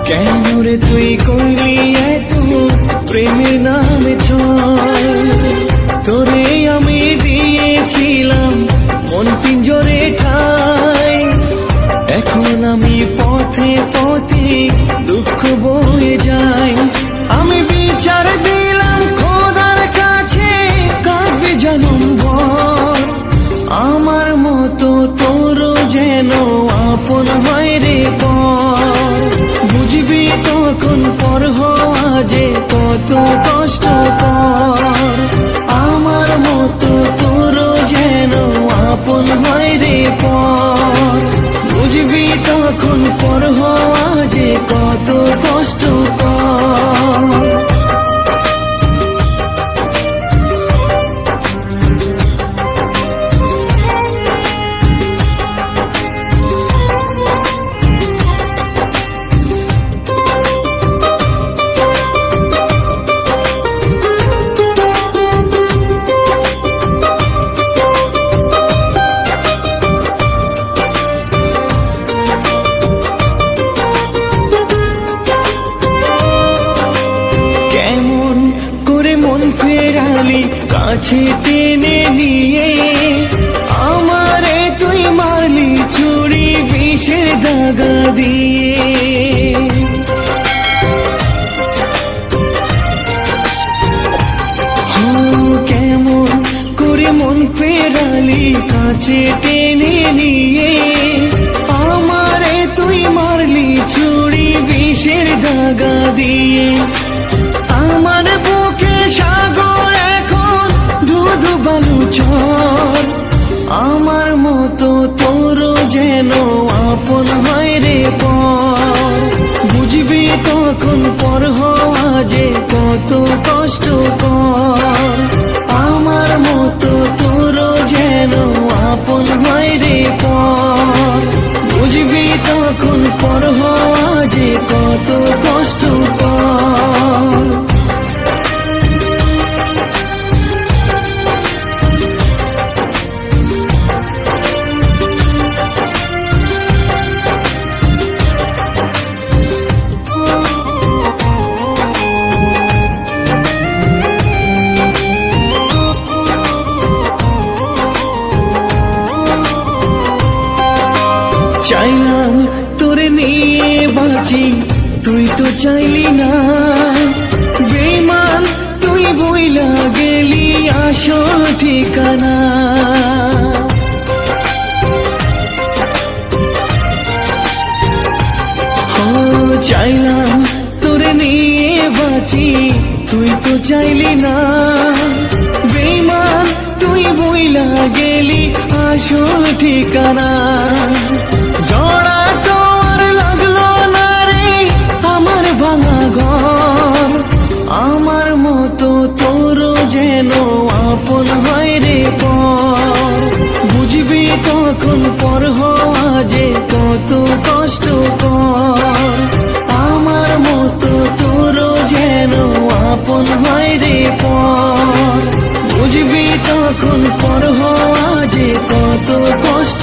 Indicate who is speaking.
Speaker 1: কেন রে তুই করলি এত প্রেমের নামে ছল? তোরে আমি দিয়েছিলাম মন পিঞ্জরে ঠাই, এখন আমি পথে পথে দুঃখ বয়ে যাই। আমি বিচার দিলাম খোদার কাছে, কাঁদবে জনম ভর। আমার মতো তোর যেন আপন হয় রে পর, বুঝবি তখন পর হওয়া যে কত কষ্টকর। আমার মতো তোর যেন আপন হয় রে পর, বুঝবি তখন পর হওয়া যে কত কষ্টকর। কাছে টেনে নিয়ে আমারে তুই মারলি ছুরি বিষের দাগা দিয়ে। কেমন করে মন ফেরালি কাছে টেনে নিয়ে আমারে তুই মারলি ছুরি বিষের দাগা দিয়ে। আমার বুকে সাগর এখন ধুধু বালু চর, আমার মতো তোর যেন আপন হয় রে পর, বুঝবি তখন পর হওয়া যে কত কষ্টকর। আমার মতো তোর যেন আপন হয় রে পর, বুঝবি তখন পর হওয়া যে কত কষ্টকর। চাইলাম তোরে নিয়ে বাঁচি, তুই তো চাইলি না। বেঈমান তুই বইলা গেলি আসল ঠিকানা। চাইলাম তোরে নিয়ে বাঁচি, তুই তো চাইলি না। বেঈমান তুই বইলা গেলি আসল ঠিকানা। জড়া তোর লাগলো না রে আমার ভাঙা ঘর, আমার মতো তোর যেন আপন হয় রে পর, বুঝবি তখন পর হওয়া যে কত কষ্টকর। আমার মতো তোর যেন আপন হয় রে পর, বুঝবি তখন পর হওয়া যে কত কষ্ট।